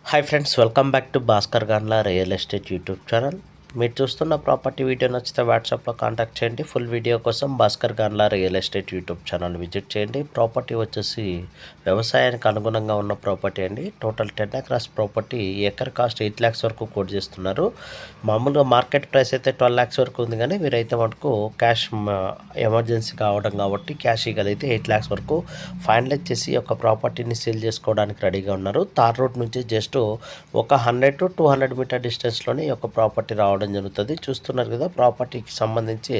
Hi friends, welcome back to Bhaskar Ganla real estate YouTube channel. మీరు చూస్తున్న property video నచ్చితే వాట్సాప్లో కాంటాక్ట్ చేయండి. ఫుల్ వీడియో కోసం Bhaskar Ganla real estate YouTube channel visit చేయండి. ప్రాపర్టీ వచ్చేసి వ్యవసాయానికి అనుగుణంగా ఉన్న ప్రాపర్టీ అండి. Total 10 acres property, acre cost 8 lakhs వరకు కోట్ చేస్తున్నారు. మామూలుగా మార్కెట్ ప్రైస్ అయితే 12 lakhs వరకు ఉంది, కానీ మీరైతే మటుకు క్యాష్ ఎమర్జెన్సీ కావడం కాబట్టి క్యాష్ ఇగలైతే 8 lakhs వరకు ఫైనలైజ్ చేసి ఒక ప్రాపర్టీని సేల్ చేసుకోవడానికి రెడీగా ఉన్నారు. తార్ రోడ్ నుంచి జస్ట్ ఒక 100 to 200 మీటర్ డిస్టెన్స్లోనే ఈ యొక్క ప్రాపర్టీ రావడం జరుగుతుంది. చూస్తున్నారు కదా, ప్రాపర్టీకి సంబంధించి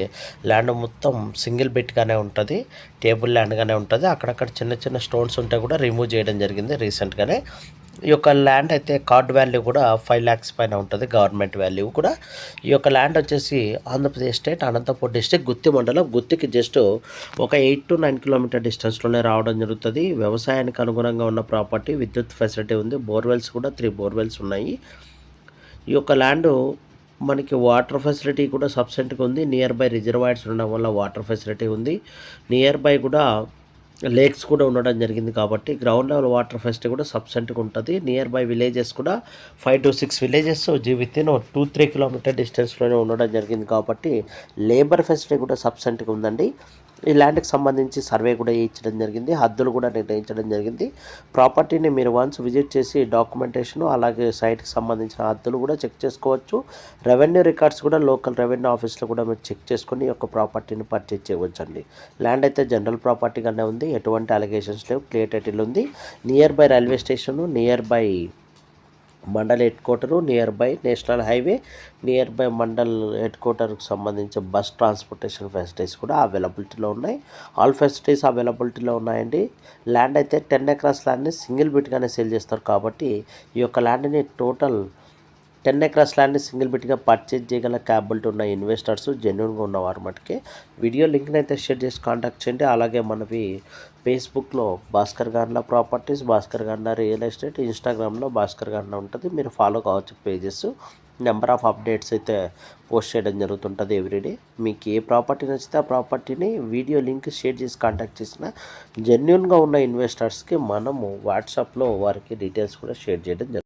ల్యాండ్ మొత్తం సింగిల్ బిట్గానే ఉంటుంది, టేబుల్ ల్యాండ్గానే ఉంటుంది. అక్కడక్కడ చిన్న చిన్న స్టోన్స్ ఉంటే కూడా రిమూవ్ చేయడం జరిగింది రీసెంట్గానే. ఈ యొక్క ల్యాండ్ అయితే కార్డ్ వాల్యూ కూడా 5 lakhs పైన ఉంటుంది, గవర్నమెంట్ వాల్యూ కూడా. ఈ యొక్క ల్యాండ్ వచ్చేసి ఆంధ్రప్రదేశ్ స్టేట్ అనంతపూర్ డిస్ట్రిక్ట్ గుత్తి మండలం. గుత్తికి జస్ట్ ఒక 8 to 9 కిలోమీటర్ డిస్టెన్స్లోనే రావడం జరుగుతుంది. వ్యవసాయానికి అనుగుణంగా ఉన్న ప్రాపర్టీ, విద్యుత్ ఫెసిలిటీ ఉంది, బోర్వెల్స్ కూడా 3 బోర్వెల్స్ ఉన్నాయి. ఈ యొక్క ల్యాండ్ మనకి వాటర్ ఫెసిలిటీ కూడా సబ్సెంట్గా ఉంది. నియర్ బై రిజర్వాయర్స్ ఉండడం వల్ల వాటర్ ఫెసిలిటీ ఉంది. నియర్ బై కూడా లేక్స్ కూడా ఉండడం జరిగింది కాబట్టి గ్రౌండ్ లెవెల్ వాటర్ ఫెసిలిటీ కూడా సబ్సెంట్గా ఉంటుంది. నియర్ బై విలేజెస్ కూడా 5 to 6 villages with in 2-3 kilometre డిస్టెన్స్లోనే ఉండడం జరిగింది కాబట్టి లేబర్ ఫెసిలిటీ కూడా సబ్సెంట్గా ఉందండి. ఈ ల్యాండ్కి సంబంధించి సర్వే కూడా చేయించడం జరిగింది, హద్దులు కూడా నిర్ణయించడం జరిగింది. ప్రాపర్టీని మీరు వన్స్ విజిట్ చేసి డాక్యుమెంటేషన్ అలాగే సైట్కి సంబంధించిన హద్దులు కూడా చెక్ చేసుకోవచ్చు. రెవెన్యూ రికార్డ్స్ కూడా లోకల్ రెవెన్యూ ఆఫీస్లో కూడా మీరు చెక్ చేసుకొని ఈ యొక్క ప్రాపర్టీని పర్చేజ్ చేయవచ్చండి. ల్యాండ్ అయితే జనరల్ ప్రాపర్టీగానే ఉంది, ఎటువంటి అలిగేషన్స్ లేవు, క్లియర్ టైటిల్ ఉంది. Near by railway station, near by mandal head quarter, near by national highway, near by mandal head క్వార్టర్కి సంబంధించి బస్ ట్రాన్స్పోర్టేషన్ ఫెసిలిటీస్ కూడా అవైలబిలిటీలో ఉన్నాయి. ఆల్ ఫెసిలిటీస్ అవైలబిలిటీలో ఉన్నాయండి. ల్యాండ్ అయితే 10 ఎకరాస్ ల్యాండ్ని సింగిల్ బిట్గానే సేల్ చేస్తారు కాబట్టి ఈ యొక్క ల్యాండ్ని టోటల్ 10 ఎకరాస్ ల్యాండ్ని సింగిల్ బిట్గా పర్చేజ్ చేయగల క్యాపబిలిటీ ఉన్న ఇన్వెస్టర్స్, జెన్యున్గా ఉన్నవారు మటుకే వీడియో లింక్ని అయితే షేర్ చేసి కాంటాక్ట్ చేయండి. అలాగే మనవి ఫేస్బుక్లో Bhaskar Ganla properties, Bhaskar Ganla real estate, ఇన్స్టాగ్రామ్లో భాస్కర్ గాన్లా ఉంటుంది, మీరు ఫాలో కావచ్చు పేజెస్. నెంబర్ ఆఫ్ అప్డేట్స్ అయితే పోస్ట్ చేయడం జరుగుతుంటుంది ఎవ్రీడే. మీకు ఏ ప్రాపర్టీ నచ్చితే ఆ ప్రాపర్టీని వీడియో లింక్ షేర్ చేసి కాంటాక్ట్ చేసిన జెన్యున్గా ఉన్న ఇన్వెస్టర్స్కి మనము వాట్సాప్లో వారికి డీటెయిల్స్ కూడా షేర్ చేయడం జరుగుతుంది.